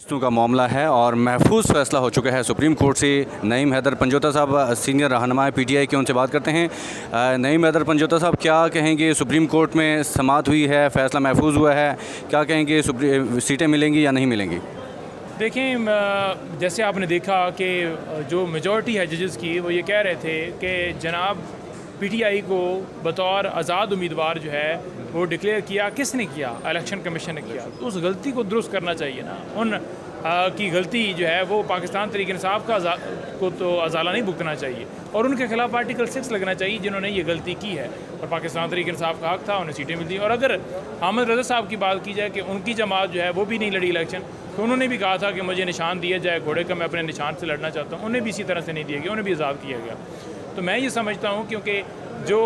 नशिस्तों का मामला है और महफूज फैसला हो चुका है सुप्रीम कोर्ट से। नईम हैदर पंजोता साहब सीनियर रहनुमा PTI के, उनसे बात करते हैं। नईम हैदर पंजोता साहब, क्या कहेंगे, सुप्रीम कोर्ट में समाअत हुई है, फैसला महफूज हुआ है, क्या कहेंगे, सीटें मिलेंगी या नहीं मिलेंगी? देखें, जैसे आपने देखा कि जो मेजॉरिटी है जजेस की, वो ये कह रहे थे कि जनाब PTI को बतौर आज़ाद उम्मीदवार जो है वो डिक्लेयर किया। किसने किया? इलेक्शन कमीशन ने किया। तो उस गलती को दुरुस्त करना चाहिए ना। उन की गलती जो है वो पाकिस्तान तहरीक इंसाफ को तो अजाला नहीं भुगतना चाहिए और उनके खिलाफ आर्टिकल 6 लगना चाहिए जिन्होंने ये गलती की है। और पाकिस्तान तहरीक इंसाफ का हक था, उन्हें सीटें मिलती। और अगर अहमद रज़ा साहब की बात की जाए कि उनकी जमात जो है वो भी नहीं लड़ी इलेक्शन, तो उन्होंने भी कहा था कि मुझे निशान दिया जाए घोड़े का, मैं अपने निशान से लड़ना चाहता हूँ। उन्हें भी इसी तरह से नहीं दिया गया, उन्हें भी आज़ाद किया गया। तो मैं ये समझता हूँ क्योंकि जो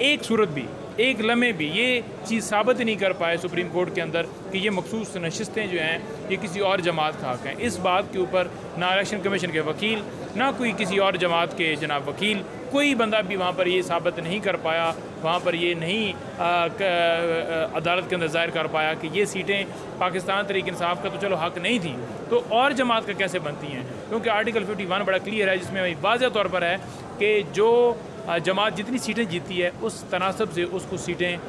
एक सूरत भी, एक लम्हे भी ये चीज़ साबित नहीं कर पाए सुप्रीम कोर्ट के अंदर कि ये मखसूस नशिस्तें जो हैं ये किसी और जमात का हक हैं, इस बात के ऊपर ना इलेक्शन कमीशन के वकील, ना कोई किसी और जमात के जनाब वकील, कोई बंदा भी वहाँ पर ये साबित नहीं कर पाया, वहाँ पर ये नहीं अदालत के अंदर ज़ाहिर कर पाया कि ये सीटें पाकिस्तान तहरीक इंसाफ का तो चलो हक नहीं थी, तो और जमात का कैसे बनती हैं। क्योंकि आर्टिकल 51 बड़ा क्लियर है, जिसमें वाज़ह तौर पर है कि जो जमात जितनी सीटें जीती है उस तनासब से उसको सीटें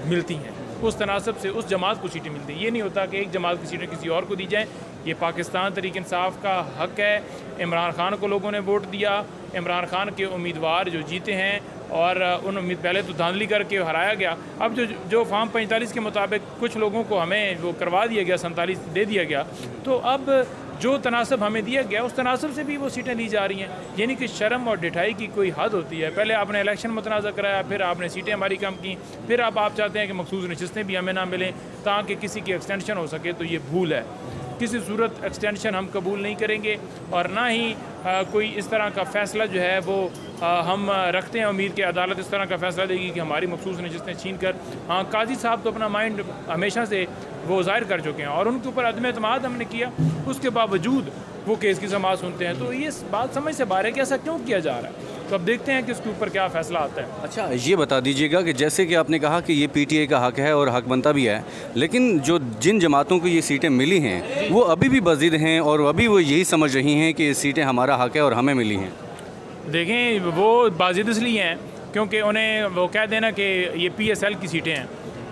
मिलती हैं, उस तनासब से उस जमात को सीटें मिलती हैं। ये नहीं होता कि एक जमात की सीटें किसी और को दी जाएँ। ये पाकिस्तान तहरीक इंसाफ का हक है। इमरान खान को लोगों ने वोट दिया, इमरान खान के उम्मीदवार जो जीते हैं और पहले तो धांधली करके हराया गया। अब जो फॉर्म 45 के मुताबिक कुछ लोगों को हमें वो करवा दिया गया, 47 दे दिया गया, तो अब जो तनासब हमें दिया गया उस तनासब से भी वो सीटें ली जा रही हैं। यानी कि शर्म और ढिठाई की कोई हद होती है। पहले आपने इलेक्शन मुतनाज़ा कराया, फिर आपने सीटें हमारी कम की, फिर अब आप चाहते हैं कि मखसूस नशिस्तें भी हमें ना मिलें ताकि किसी की एक्सटेंशन हो सके। तो ये भूल है। किसी सूरत एक्सटेंशन हम कबूल नहीं करेंगे और ना ही कोई इस तरह का फ़ैसला जो है वो हम रखते हैं उम्मीद कि अदालत इस तरह का फ़ैसला देगी कि हमारी मखसूस नशिस्तें छीन कर। हाँ, काजी साहब तो अपना माइंड हमेशा से वो ज़ाहिर कर चुके हैं और उनके ऊपर अदम एतमाद हमने किया, उसके बावजूद वो केस की समाअत सुनते हैं। तो ये बात समझ से बाहर है कि ऐसा क्यों किया जा रहा है। तो अब देखते हैं कि उसके ऊपर क्या फ़ैसला आता है। अच्छा, ये बता दीजिएगा कि जैसे कि आपने कहा कि ये PTI का हक है और हक बनता भी है, लेकिन जिन जमातों को ये सीटें मिली हैं वो अभी भी बज़िद हैं और अभी वो यही समझ रही हैं कि ये सीटें हमारा हक है और हमें मिली हैं। देखें, वो बाजिद इसलिए हैं क्योंकि उन्हें वो कह देना कि ये PSL की सीटें हैं,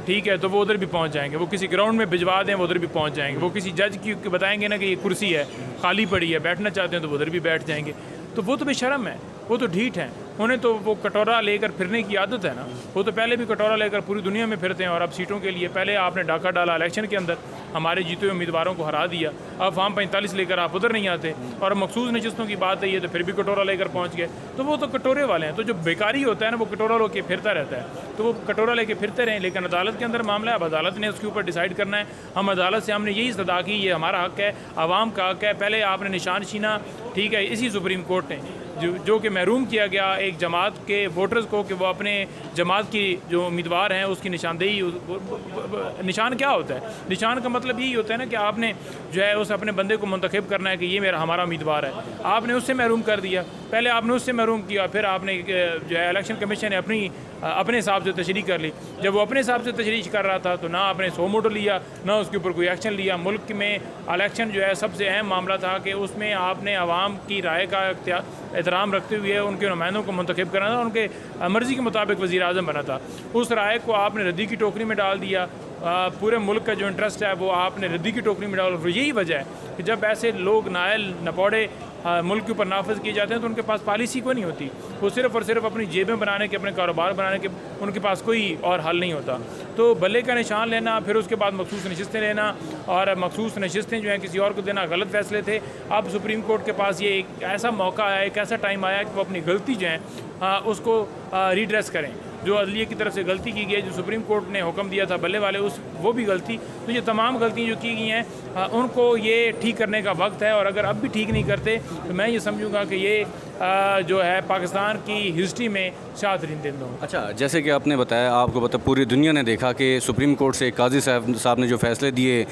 ठीक है, तो वो उधर भी पहुंच जाएंगे। वो किसी ग्राउंड में भिजवा दें, वो उधर भी पहुंच जाएंगे। वो किसी जज की बताएंगे ना कि ये कुर्सी है खाली पड़ी है, बैठना चाहते हैं, तो वो उधर भी बैठ जाएंगे। तो वो तो बेशर्म है, वो तो ढीठ हैं। उन्हें तो वो कटोरा लेकर फिरने की आदत है ना। वो तो पहले भी कटोरा लेकर पूरी दुनिया में फिरते हैं और अब सीटों के लिए पहले आपने डाका डाला इलेक्शन के अंदर, हमारे जीते हुए उम्मीदवारों को हरा दिया। अब फॉर्म 45 लेकर आप उधर नहीं आते और मखसूस नशिस्तों की बात है ये तो फिर भी कटोरा लेकर पहुंच गए। तो वो तो कटोरे वाले हैं। तो जो बेकारी होता है ना वो कटोरा लेके फिरता रहता है, तो वो कटोरा लेके फिरते रहें। लेकिन अदालत के अंदर मामला है, अब अदालत ने उसके ऊपर डिसाइड करना है। हम अदालत से हमने यही सदा की ये हमारा हक है, आवाम का हक है। पहले आपने निशान छीना, ठीक है, इसी सुप्रीम कोर्ट ने जो कि महरूम किया गया एक जमात के वोटर्स को कि वो अपने जमात की जो उम्मीदवार हैं उसकी निशानदेही। निशान क्या होता है? निशान का मतलब यही होता है ना कि आपने जो है उस अपने बंदे को मुंतखब करना है कि ये हमारा उम्मीदवार है। आपने उससे महरूम कर दिया, पहले आपने उससे महरूम किया, फिर आपने जो है इलेक्शन कमीशन ने अपने हिसाब से तशरीह कर ली। जब वो अपने हिसाब से तशरीह कर रहा था तो ना आपने सो मोटो लिया, ना उसके ऊपर कोई एक्शन लिया। मुल्क में इलेक्शन जो है सबसे अहम मामला था कि उसमें आपने आवाम की राय का एहतराम रखते हुए उनके नुमाइंदों को मुंतखब करना था, उनके मर्ज़ी के मुताबिक वज़ीर आज़म बना था। उस राय को आपने रद्दी की टोकरी में डाल दिया। पूरे मुल्क का जो इंटरेस्ट है वो आपने रद्दी की टोकरी में डाल। यही वजह है कि जब ऐसे लोग नायल नपौड़े मुल्क के ऊपर नाफिज किए जाते हैं तो उनके पास पॉलिसी कोई नहीं होती। वो सिर्फ़ और सिर्फ अपनी जेबें बनाने के, अपने कारोबार बनाने के, उनके पास कोई और हल नहीं होता। तो बल्ले का निशान लेना, फिर उसके बाद मखसूस नशिस्तें लेना और मखसूस नशिस्तें जो हैं किसी और को देना गलत फ़ैसले थे। अब सुप्रीम कोर्ट के पास ये एक ऐसा मौका आया, एक ऐसा टाइम आया कि वो अपनी गलती जो है उसको रिड्रेस करें। जो अदलिया की तरफ से गलती की गई है, जो सुप्रीम कोर्ट ने हुक्म दिया था बल्ले वाले, वो भी गलती। तो ये तमाम गलतियाँ जो की गई हैं उनको ये ठीक करने का वक्त है। और अगर अब भी ठीक नहीं करते तो मैं ये समझूंगा कि ये जो है पाकिस्तान की हिस्ट्री में शाहतरीन दिन हो। अच्छा, जैसे कि आपने बताया, आपको पता पूरी दुनिया ने देखा कि सुप्रीम कोर्ट से काजी साहब ने जो फ़ैसले दिए,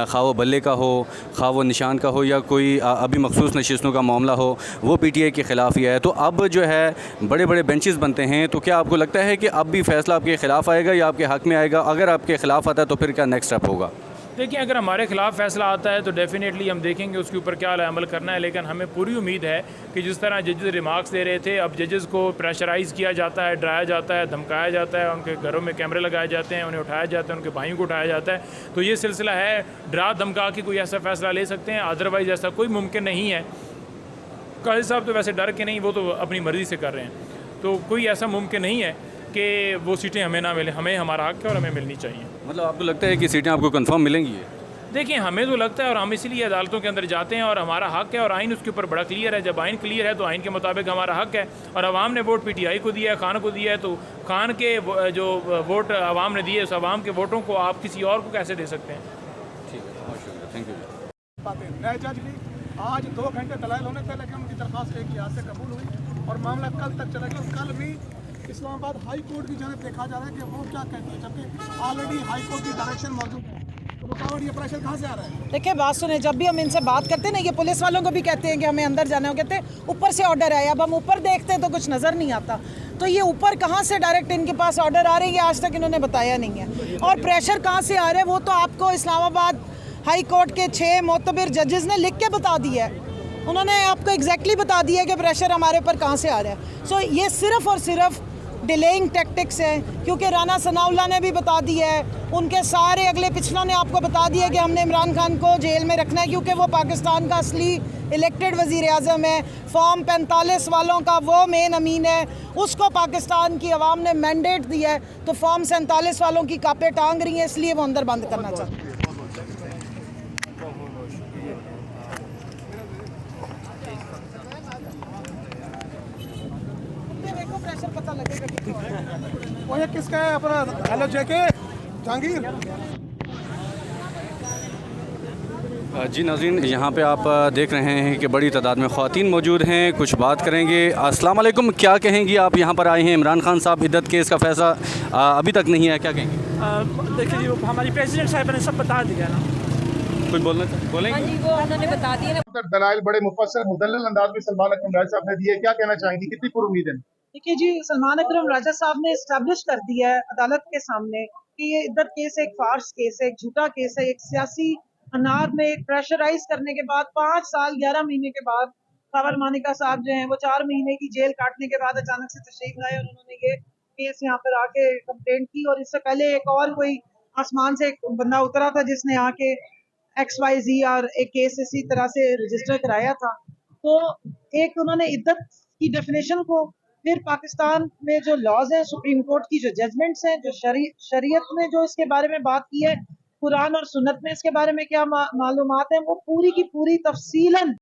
खा वो बल्ले का हो, खा वो निशान का हो, या कोई अभी मखसूस नशिस्तों का मामला हो, वो PTI के ख़िलाफ़ ही है। तो अब जो है बड़े बड़े बेंचेस बनते हैं, तो क्या आपको लगता है कि अब भी फ़ैसला आपके ख़िलाफ़ आएगा या आपके हक़ में आएगा? अगर आपके ख़िलाफ़ आता है तो फिर क्या नेक्स्ट स्टेप होगा? देखिए, अगर हमारे ख़िलाफ़ फ़ैसला आता है तो डेफ़िनेटली हम देखेंगे उसके ऊपर क्या अमल करना है, लेकिन हमें पूरी उम्मीद है कि जिस तरह जजेस रिमार्क्स दे रहे थे, अब जजेस को प्रेशराइज़ किया जाता है, डराया जाता है, धमकाया जाता है, उनके घरों में कैमरे लगाए जाते हैं, उन्हें उठाया जाता है, उनके भाइयों को उठाया जाता है। तो ये सिलसिला है, डरा धमका के कोई ऐसा फ़ैसला ले सकते हैं, अदरवाइज़ ऐसा कोई मुमकिन नहीं है। काजी साहब तो वैसे डर के नहीं, वो तो अपनी मर्ज़ी से कर रहे हैं, तो कोई ऐसा मुमकिन नहीं है कि वो सीटें हमें ना मिलें। हमें हमारा हक़ है और हमें मिलनी चाहिए। मतलब आपको लगता है कि सीटें आपको कंफर्म मिलेंगी? देखिए, हमें तो लगता है और हम इसीलिए अदालतों के अंदर जाते हैं और हमारा हक़ है और आइन उसके ऊपर बड़ा क्लियर है। जब आइन क्लियर है तो आइन के मुताबिक हमारा हक़ है और अवाम ने वोट पीटीआई को दिया है, खान को दिया है, तो खान के जो वोट अवाम ने दिए, उस अवाम के वोटों को आप किसी और को कैसे दे सकते हैं? ठीक है, बहुत शुक्रिया, थैंक यू। नए जज भी आज 2 घंटे दलाइल होने थे, लेकिन उनकी दरख्वास्त एक लिहाज से कबूल हुई और मामला कल तक चला गया। और कल भी इस्लामाबाद हाई कोर्ट की जानब देखा जा रहा है कि वो क्या कहती है, जबकि ऑलरेडी हाई कोर्ट की डायरेक्शन मौजूद है। तो रुकावट ये प्रेशर कहाँ से आ रहा है? देखिए, बात सुने, जब भी हम इनसे बात करते हैं ना, ये पुलिस वालों को भी कहते हैं कि हमें अंदर जाना है, वो कहते हैं ऊपर से ऑर्डर है। अब हम ऊपर देखते हैं तो कुछ नज़र नहीं आता, तो ये ऊपर कहाँ से डायरेक्ट इनके पास ऑर्डर आ रही है, आज तक इन्होंने बताया नहीं है। और प्रेशर कहाँ से आ रहा है वो तो आपको इस्लामाबाद हाई कोर्ट के 6 मोतबर जजेस ने लिख के बता दिया है। उन्होंने आपको एग्जैक्टली बता दिया है कि प्रेशर हमारे ऊपर कहाँ से आ रहा है। सो ये सिर्फ़ और सिर्फ डिलेइंग टैक्टिक्स हैं, क्योंकि राना सनाउल्लाह ने भी बता दिया है, उनके सारे अगले पिछलों ने आपको बता दिया कि हमने इमरान खान को जेल में रखना है, क्योंकि वो पाकिस्तान का असली इलेक्टेड वज़ीर आज़म है। फॉर्म 45 वालों का वो मेन अमीन है, उसको पाकिस्तान की आवाम ने मैंडेट दिया है, तो फॉर्म 47 वालों की कापे टांग रही हैं, इसलिए वो अंदर बंद करना चाहते हैं। देखो, प्रेशर पता लगेगा। वो ये किसका है अपना? हेलो जेके जहांगीर। जी नाज़रीन, यहाँ पे आप देख रहे हैं कि बड़ी तादाद में ख़वातीन मौजूद हैं, कुछ बात करेंगे। अस्सलाम वालेकुम, क्या कहेंगी आप? यहाँ पर आए हैं, इमरान खान साहब इद्दत केस का फैसला अभी तक नहीं है, क्या कहेंगे? देखिए जी, हमारी प्रेसिडेंट साहब ने सब बता दिया ना। कुछ बोलेंगे? जी, वो उन्होंने बता दिया ना। दलाइल बड़े मुफस्सल मुदल्लल अंदाज में सलमान अकरम राजा साहब ने दिए, क्या कहना चाहेंगी, कितनी पूरी उम्मीद है? देखिए जी, सलमान अकरम राजा साहब ने इस्टेब्लिश कर दिया है अदालत के सामने कि ये इद्दत केस एक फार्स केस है, एक झूठा केस है, एक सियासी अनार में एक प्रेशराइज करने के बाद 5 साल 11 महीने के बाद खबर मानिका साहब जो हैं वो 4 महीने की जेल काटने के बाद अचानक से तशरीफ लाए और उन्होंने ये केस यहाँ पर आके कंप्लेंट की। और इससे पहले एक और कोई आसमान से एक बंदा उतरा था जिसने आके XYZ और एक केस इसी तरह से रजिस्टर कराया था। तो एक उन्होंने इद्दत की डेफिनेशन को, फिर पाकिस्तान में जो लॉज हैं, सुप्रीम कोर्ट की जो जजमेंट्स हैं, जो शरीयत में जो इसके बारे में बात की है, कुरान और सुन्नत में इसके बारे में क्या मालूमात है, वो पूरी की पूरी तफसीलन